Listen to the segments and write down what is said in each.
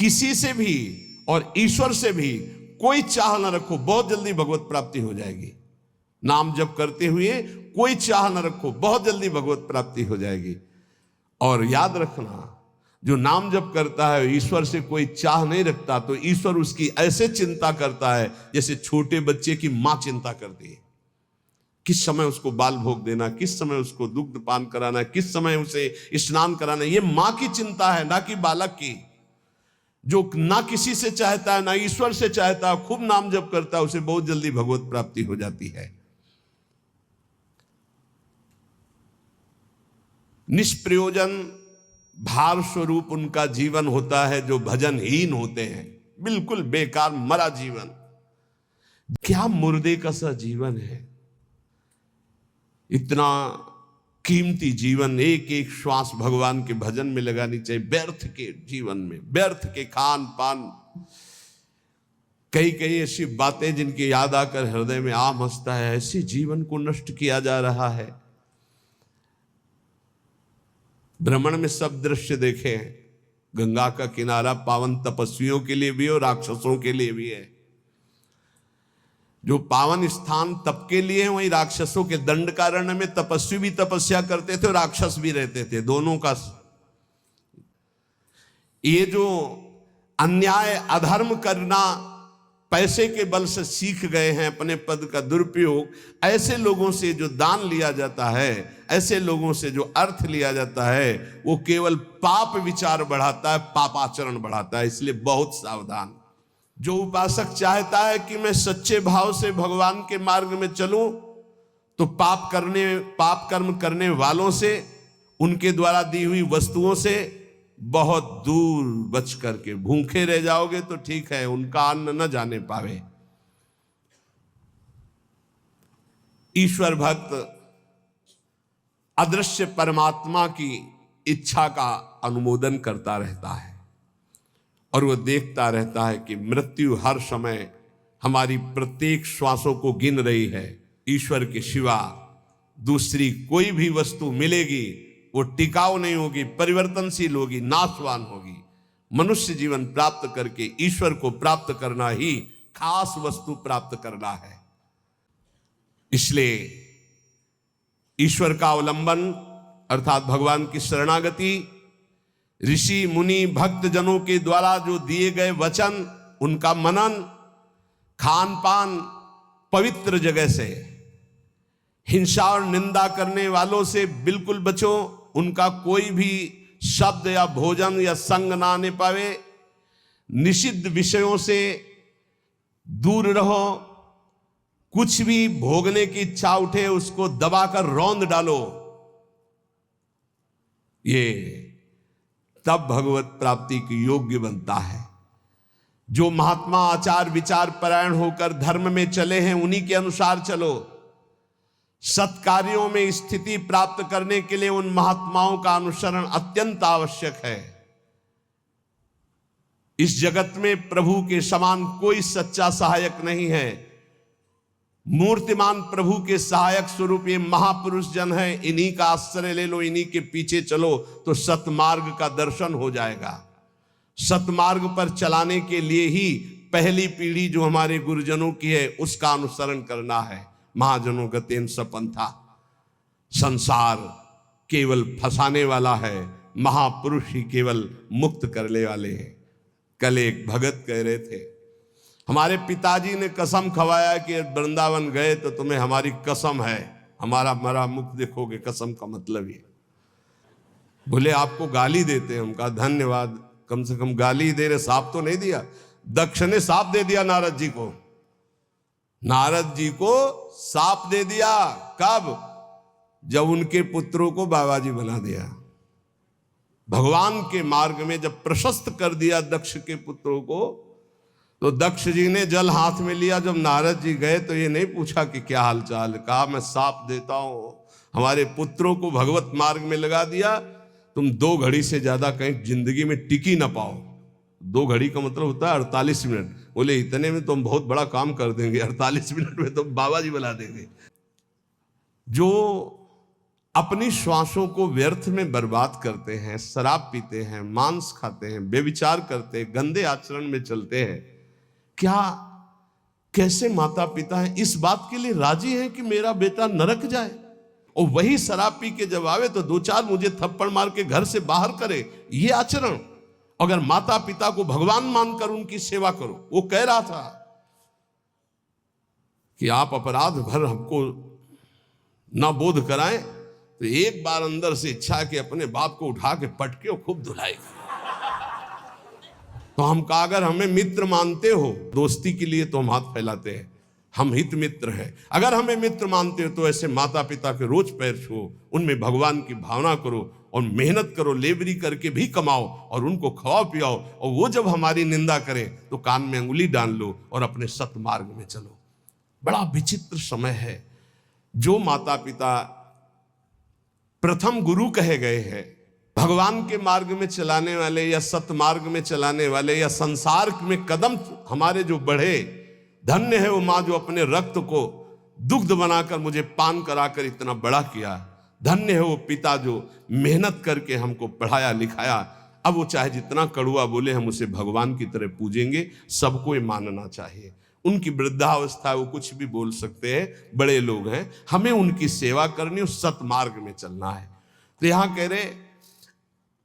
किसी से भी और ईश्वर से भी कोई चाह न रखो, बहुत जल्दी भगवत प्राप्ति हो जाएगी। नाम जप करते हुए कोई चाह न रखो, बहुत जल्दी भगवत प्राप्ति हो जाएगी। और याद रखना, जो नाम जप करता है ईश्वर से कोई चाह नहीं रखता, तो ईश्वर उसकी ऐसे चिंता करता है जैसे छोटे बच्चे की मां चिंता करती है। किस समय उसको बाल भोग देना, किस समय उसको दुग्ध पान कराना, किस समय उसे स्नान कराना, ये मां की चिंता है, ना कि बालक की। जो ना किसी से चाहता है, ना ईश्वर से चाहता है, खूब नाम जप करता है, उसे बहुत जल्दी भगवत प्राप्ति हो जाती है। निष्प्रयोजन भार स्वरूप उनका जीवन होता है, जो भजनहीन होते हैं, बिल्कुल बेकार मरा जीवन। क्या मुर्दे का सा जीवन है। इतना कीमती जीवन, एक एक श्वास भगवान के भजन में लगानी चाहिए। व्यर्थ के जीवन में, व्यर्थ के खान पान, कई कई ऐसी बातें जिनकी याद आकर हृदय में आम हंसता है, ऐसे जीवन को नष्ट किया जा रहा है। भ्रमण में सब दृश्य देखे हैं। गंगा का किनारा पावन तपस्वियों के लिए भी और राक्षसों के लिए भी है। जो पावन स्थान तप के लिए है, वही राक्षसों के दंडकारण्य में तपस्वी भी तपस्या करते थे और राक्षस भी रहते थे, दोनों का। ये जो अन्याय अधर्म करना पैसे के बल से सीख गए हैं, अपने पद का दुरुपयोग, ऐसे लोगों से जो दान लिया जाता है, ऐसे लोगों से जो अर्थ लिया जाता है, वो केवल पाप विचार बढ़ाता है, पापाचरण बढ़ाता है। इसलिए बहुत सावधान। जो उपासक चाहता है कि मैं सच्चे भाव से भगवान के मार्ग में चलूं, तो पाप कर्म करने वालों से, उनके द्वारा दी हुई वस्तुओं से बहुत दूर बच करके, भूखे रह जाओगे तो ठीक है, उनका अन्न न जाने पावे। ईश्वर भक्त अदृश्य परमात्मा की इच्छा का अनुमोदन करता रहता है और वह देखता रहता है कि मृत्यु हर समय हमारी प्रत्येक श्वासों को गिन रही है। ईश्वर के सिवा दूसरी कोई भी वस्तु मिलेगी, वो टिकाऊ नहीं होगी, परिवर्तनशील होगी, नाशवान होगी। मनुष्य जीवन प्राप्त करके ईश्वर को प्राप्त करना ही खास वस्तु प्राप्त करना है। इसलिए ईश्वर का अवलंबन अर्थात भगवान की शरणागति, ऋषि मुनि भक्त जनों के द्वारा जो दिए गए वचन, उनका मनन, खान पान, पवित्र जगह से, हिंसा और निंदा करने वालों से बिल्कुल बचो, उनका कोई भी शब्द या भोजन या संग ना आने पावे, निषिद्ध विषयों से दूर रहो, कुछ भी भोगने की इच्छा उठे उसको दबाकर रौंद डालो। ये तब भगवत प्राप्ति की योग्य बनता है। जो महात्मा आचार विचार परायण होकर धर्म में चले हैं, उन्हीं के अनुसार चलो। सत्कार्यों में स्थिति प्राप्त करने के लिए उन महात्माओं का अनुसरण अत्यंत आवश्यक है। इस जगत में प्रभु के समान कोई सच्चा सहायक नहीं है। मूर्तिमान प्रभु के सहायक स्वरूप ये महापुरुष जन है, इन्हीं का आश्रय ले लो, इन्हीं के पीछे चलो तो सतमार्ग का दर्शन हो जाएगा। सतमार्ग पर चलाने के लिए ही पहली पीढ़ी जो हमारे गुरुजनों की है उसका अनुसरण करना है। महाजनों गतेन सपंथा, संसार केवल फंसाने वाला है, महापुरुष ही केवल मुक्त करने वाले हैं। कल एक भगत कह रहे थे, हमारे पिताजी ने कसम खवाया कि वृंदावन गए तो तुम्हें हमारी कसम है, हमारा मरा मुख देखोगे। कसम का मतलब ये। बोले आपको गाली देते हैं। हम कहा धन्यवाद, कम से कम गाली दे रहे, साफ तो नहीं दिया। दक्ष ने साफ दे दिया नारद जी को, नारद जी को साफ दे दिया। कब? जब उनके पुत्रों को बाबा जी बना दिया। भगवान के मार्ग में जब प्रशस्त कर दिया दक्ष के पुत्रों को, तो दक्ष जी ने जल हाथ में लिया। जब नारद जी गए तो ये नहीं पूछा कि क्या हाल चाल, कहा मैं साफ देता हूं, हमारे पुत्रों को भगवत मार्ग में लगा दिया, तुम 2 घड़ी से ज्यादा कहीं जिंदगी में टिकी ना पाओ। 2 घड़ी का मतलब होता है 48 मिनट। बोले इतने में तुम बहुत बड़ा काम कर देंगे, 48 मिनट में तुम बाबा जी बना देंगे। जो अपनी श्वासों को व्यर्थ में बर्बाद करते हैं, शराब पीते हैं, मांस खाते हैं, बेविचार करते हैं, गंदे आचरण में चलते हैं, क्या कैसे माता पिता हैं इस बात के लिए राजी हैं कि मेरा बेटा नरक जाए? और वही शराब पी के जब आवे तो 2-4 मुझे थप्पड़ मार के घर से बाहर करे, ये आचरण। अगर माता पिता को भगवान मानकर उनकी सेवा करो। वो कह रहा था कि आप अपराध भर हमको ना बोध कराएं, तो एक बार अंदर से इच्छा है कि अपने बाप को उठा के पटके और खूब धुलाएगा। तो हम कहा, अगर हमें मित्र मानते हो, दोस्ती के लिए तो हम हाथ फैलाते हैं, हम हित मित्र हैं। अगर हमें मित्र मानते हो तो ऐसे माता पिता के रोज पैर छुओ, उनमें भगवान की भावना करो और मेहनत करो, लेबरी करके भी कमाओ और उनको खवाओ पियाओ। और वो जब हमारी निंदा करें तो कान में अंगुली डाल लो और अपने सत्मार्ग में चलो। बड़ा विचित्र समय है। जो माता पिता प्रथम गुरु कहे गए हैं, भगवान के मार्ग में चलाने वाले या सतमार्ग में चलाने वाले या संसार में कदम हमारे जो बढ़े, धन्य है वो माँ जो अपने रक्त को दुग्ध बनाकर मुझे पान कराकर इतना बड़ा किया। धन्य है वो पिता जो मेहनत करके हमको पढ़ाया लिखाया। अब वो चाहे जितना कड़ुआ बोले, हम उसे भगवान की तरह पूजेंगे। सबको ये मानना चाहिए। उनकी वृद्धावस्था, वो कुछ भी बोल सकते हैं, बड़े लोग हैं, हमें उनकी सेवा करनी और सतमार्ग में चलना है। तो यहां कह रहे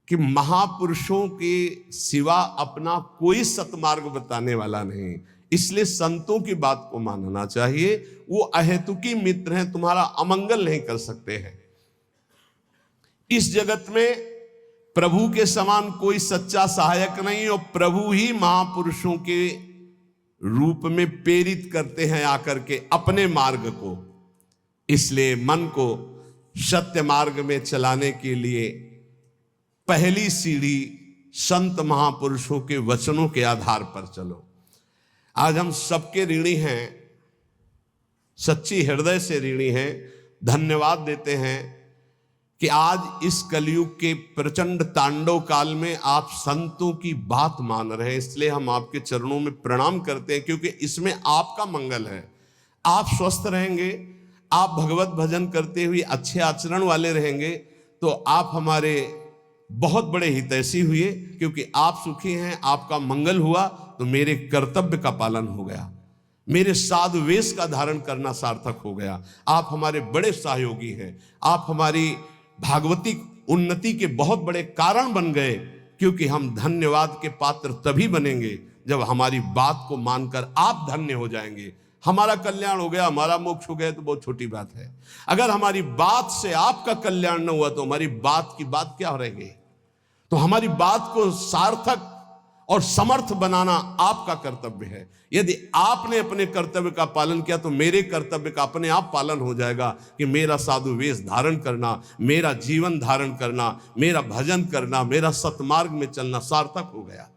कि महापुरुषों के सिवा अपना कोई सतमार्ग बताने वाला नहीं, इसलिए संतों की बात को मानना चाहिए। वो अहेतुकी मित्र हैं, तुम्हारा अमंगल नहीं कर सकते हैं। इस जगत में प्रभु के समान कोई सच्चा सहायक नहीं, और प्रभु ही महापुरुषों के रूप में प्रेरित करते हैं आकर के अपने मार्ग को। इसलिए मन को सत्य मार्ग में चलाने के लिए पहली सीढ़ी संत महापुरुषों के वचनों के आधार पर चलो। आज हम सबके ऋणी हैं, सच्ची हृदय से ऋणी हैं। धन्यवाद देते हैं कि आज इस कलयुग के प्रचंड तांडव काल में आप संतों की बात मान रहे हैं। इसलिए हम आपके चरणों में प्रणाम करते हैं, क्योंकि इसमें आपका मंगल है। आप स्वस्थ रहेंगे, आप भगवत भजन करते हुए अच्छे आचरण वाले रहेंगे, तो आप हमारे बहुत बड़े हितैषी हुए। क्योंकि आप सुखी हैं, आपका मंगल हुआ, तो मेरे कर्तव्य का पालन हो गया, मेरे साधु वेश का धारण करना सार्थक हो गया। आप हमारे बड़े सहयोगी हैं, आप हमारी भागवती उन्नति के बहुत बड़े कारण बन गए। क्योंकि हम धन्यवाद के पात्र तभी बनेंगे जब हमारी बात को मानकर आप धन्य हो जाएंगे। हमारा कल्याण हो गया, हमारा मोक्ष हो गया तो बहुत छोटी बात है। अगर हमारी बात से आपका कल्याण न हुआ तो हमारी बात की बात क्या रहेगी? तो हमारी बात को सार्थक और समर्थ बनाना आपका कर्तव्य है। यदि आपने अपने कर्तव्य का पालन किया तो मेरे कर्तव्य का अपने आप पालन हो जाएगा कि मेरा साधु वेश धारण करना, मेरा जीवन धारण करना, मेरा भजन करना, मेरा सतमार्ग में चलना सार्थक हो गया।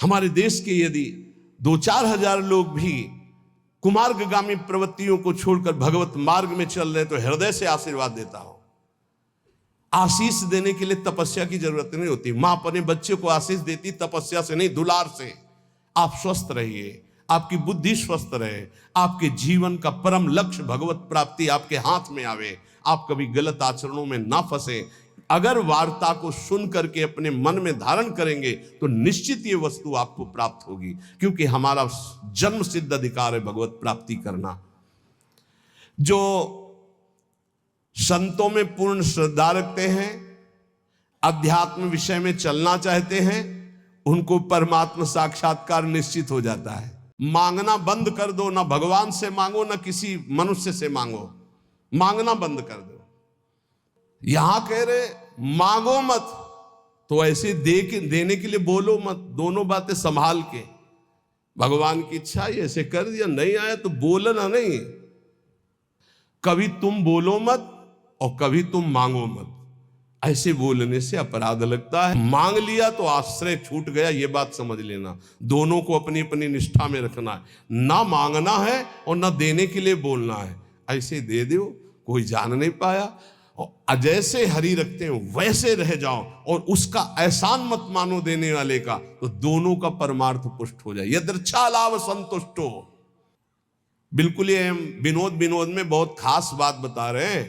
हमारे देश के यदि 2-4 हजार लोग भी कुमार्गगामी प्रवृत्तियों को छोड़कर भगवत मार्ग में चल रहे तो हृदय से आशीर्वाद देता हूं। आशीष देने के लिए तपस्या की जरूरत नहीं होती। मां अपने बच्चे को आशीष देती तपस्या से नहीं, दुलार से। आप स्वस्थ रहिए, आपकी बुद्धि स्वस्थ रहे, आपके जीवन का परम लक्ष्य भगवत प्राप्ति आपके हाथ में आवे, आप कभी गलत आचरणों में ना फंसे। अगर वार्ता को सुन करके अपने मन में धारण करेंगे तो निश्चित ये वस्तु आपको प्राप्त होगी, क्योंकि हमारा जन्म सिद्ध अधिकार है भगवत प्राप्ति करना। जो संतों में पूर्ण श्रद्धा रखते हैं, अध्यात्म विषय में चलना चाहते हैं, उनको परमात्मा साक्षात्कार निश्चित हो जाता है। मांगना बंद कर दो, ना भगवान से मांगो ना किसी मनुष्य से मांगो, मांगना बंद कर दो। यहां कह रहे मांगो मत, तो ऐसे देने के लिए बोलो मत। दोनों बातें संभाल के, भगवान की इच्छा ऐसे कर दिया, नहीं आया तो बोलना नहीं। कभी तुम बोलो मत और कभी तुम मांगो मत। ऐसे बोलने से अपराध लगता है। मांग लिया तो आश्रय छूट गया, ये बात समझ लेना। दोनों को अपनी अपनी निष्ठा में रखना है। ना मांगना है और ना देने के लिए बोलना है। ऐसे दे दो, कोई जान नहीं पाया। और जैसे हरि रखते हो वैसे रह जाओ, और उसका एहसान मत मानो देने वाले का, तो दोनों का परमार्थ पुष्ट हो जाए। यदृच्छा लाभ संतुष्टो। बिल्कुल ये हम विनोद में बहुत खास बात बता रहे हैं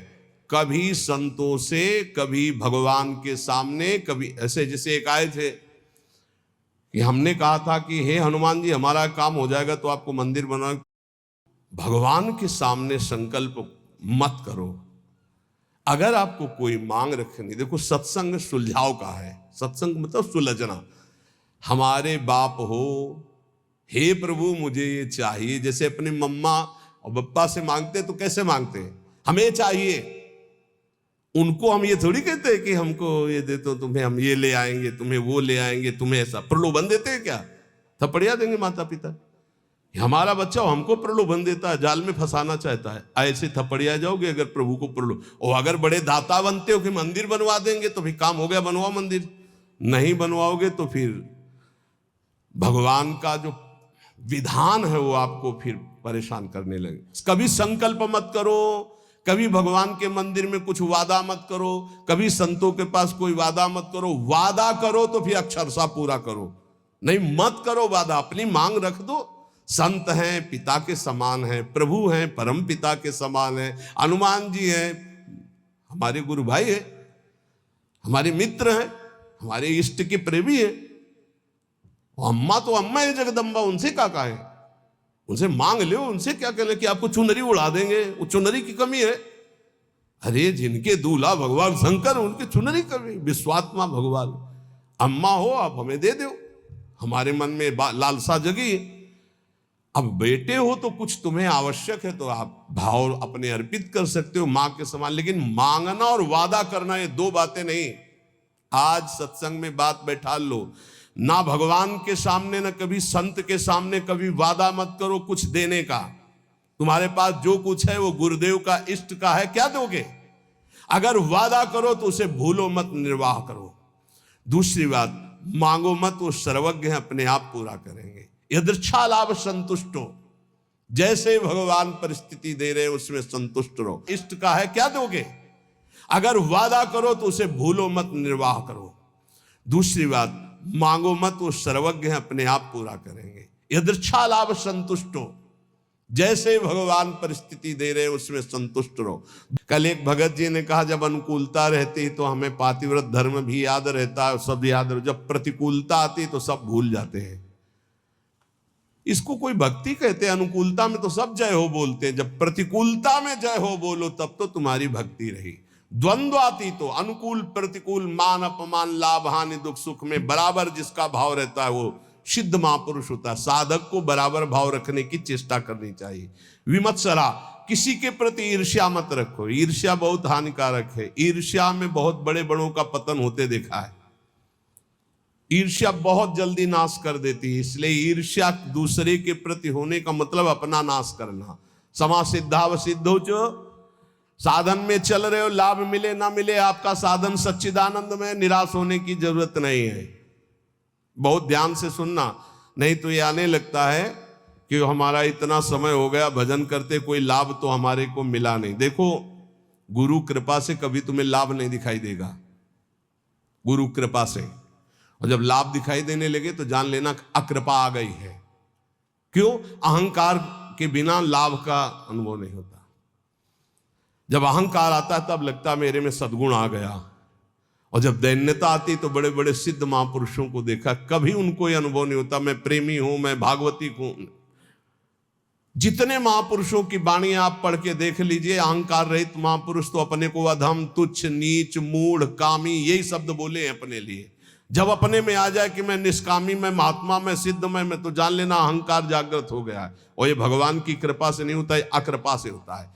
कभी संतों से, कभी भगवान के सामने, कभी ऐसे। जैसे एक आए थे कि हमने कहा था कि हे हनुमान जी, हमारा काम हो जाएगा तो आपको मंदिर बनाओ। भगवान के सामने संकल्प मत करो। अगर आपको कोई मांग रखनी, देखो सत्संग सुलझाव का है, सत्संग मतलब सुलझना। हमारे बाप हो, हे प्रभु मुझे ये चाहिए, जैसे अपनी मम्मा और पप्पा से मांगते तो कैसे मांगते हैं, हमें चाहिए। उनको हम ये थोड़ी कहते हैं कि हमको ये दे तो तुम्हें हम ये ले आएंगे, तुम्हें वो ले आएंगे, तुम्हें ऐसा। प्रलोभन देते हैं क्या? थपड़िया देंगे माता पिता। हमारा बच्चा हमको प्रलोभन देता है, जाल में फंसाना चाहता है। ऐसे थपड़िया जाओगे अगर प्रभु को और अगर बड़े दाता बनते हो कि मंदिर बनवा देंगे तो भी काम हो गया, बनवाओ मंदिर। नहीं बनवाओगे तो फिर भगवान का जो विधान है वो आपको फिर परेशान करने लगे। कभी संकल्प मत करो, कभी भगवान के मंदिर में कुछ वादा मत करो, कभी संतों के पास कोई वादा मत करो। वादा करो तो फिर अक्षरशः पूरा करो, नहीं मत करो वादा। अपनी मांग रख दो। संत हैं, पिता के समान हैं, प्रभु हैं, परम पिता के समान हैं, हनुमान जी हैं, हमारे गुरु भाई हैं, हमारे मित्र हैं, हमारे इष्ट के प्रेमी हैं। अम्मा तो अम्मा है जगदम्बा, उनसे क्या कहे, उनसे मांग लो। उनसे क्या कहें कि आपको चुनरी उड़ा देंगे, वो चुनरी की कमी है। अरे जिनके दूल्हा भगवान शंकर, उनकी चुनरी कमी। विश्वात्मा भगवान अम्मा हो, आप हमें दे दो। हमारे मन में लालसा जगी। अब बेटे हो तो कुछ तुम्हें आवश्यक है तो आप भाव अपने अर्पित कर सकते हो मां के समान, लेकिन मांगना और वादा करना ये दो बातें नहीं। आज सत्संग में बात बैठा लो, ना भगवान के सामने, ना कभी संत के सामने कभी वादा मत करो कुछ देने का। तुम्हारे पास जो कुछ है वो गुरुदेव का, इष्ट का है, क्या दोगे? अगर वादा करो तो उसे भूलो मत, निर्वाह करो। दूसरी बात, मांगो मत, वो सर्वज्ञ है, अपने आप पूरा करेंगे। यदृच्छा लाभ संतुष्टो, जैसे भगवान परिस्थिति दे रहे उसमें संतुष्ट रहो। इष्ट का है, क्या दोगे? अगर वादा करो तो उसे भूलो मत, निर्वाह करो। दूसरी बात, मांगो मत, वो सर्वज्ञ है, अपने आप पूरा करेंगे। यदृच्छा लाभ संतुष्टो, जैसे भगवान परिस्थिति दे रहे उसमें संतुष्ट रहो। कल एक भगत जी ने कहा, जब अनुकूलता रहती तो हमें पातिव्रत धर्म भी याद रहता है, सब याद रहता, जब प्रतिकूलता आती तो सब भूल जाते हैं। इसको कोई भक्ति कहते हैं? अनुकूलता में तो सब जय हो बोलते हैं, जब प्रतिकूलता में जय हो बोलो तब तो तुम्हारी भक्ति रही। द्वंद्वाती तो अनुकूल प्रतिकूल, मान अपमान, लाभ हानि, दुख सुख में बराबर जिसका भाव रहता है वो सिद्ध महापुरुष होता है। साधक को बराबर भाव रखने की चेष्टा करनी चाहिए। विमत्सरा, किसी के प्रति ईर्ष्या मत रखो। ईर्ष्या बहुत हानिकारक है। ईर्ष्या में बहुत बड़े बड़ों का पतन होते देखा है। ईर्ष्या बहुत जल्दी नाश कर देती है, इसलिए ईर्ष्या दूसरे के प्रति होने का मतलब अपना नाश करना। समा सिद्धाव सिद्धो जो, साधन में चल रहे हो, लाभ मिले ना मिले, आपका साधन सच्चिदानंद में, निराश होने की जरूरत नहीं है। बहुत ध्यान से सुनना, नहीं तो ये आने लगता है कि हमारा इतना समय हो गया भजन करते, कोई लाभ तो हमारे को मिला नहीं। देखो, गुरु कृपा से कभी तुम्हें लाभ नहीं दिखाई देगा, गुरु कृपा से। और जब लाभ दिखाई देने लगे तो जान लेना अकृपा आ गई है। क्यों? अहंकार के बिना लाभ का अनुभव नहीं होता। जब अहंकार आता है तब लगता है मेरे में सद्गुण आ गया, और जब दैन्यता आती तो बड़े बड़े सिद्ध महापुरुषों को देखा, कभी उनको यह अनुभव नहीं होता मैं प्रेमी हूं, मैं भागवती हूं। जितने महापुरुषों की वाणी आप पढ़ के देख लीजिए, अहंकार रहित महापुरुष तो अपने को अधम, तुच्छ, नीच, मूढ़, कामी, यही शब्द बोले हैं अपने लिए। जब अपने में आ जाए कि मैं निष्कामी, मैं महात्मा, मैं सिद्ध, मैं तो जान लेना अहंकार जागृत हो गया है। और ये भगवान की कृपा से नहीं होता है, अकृपा से होता है।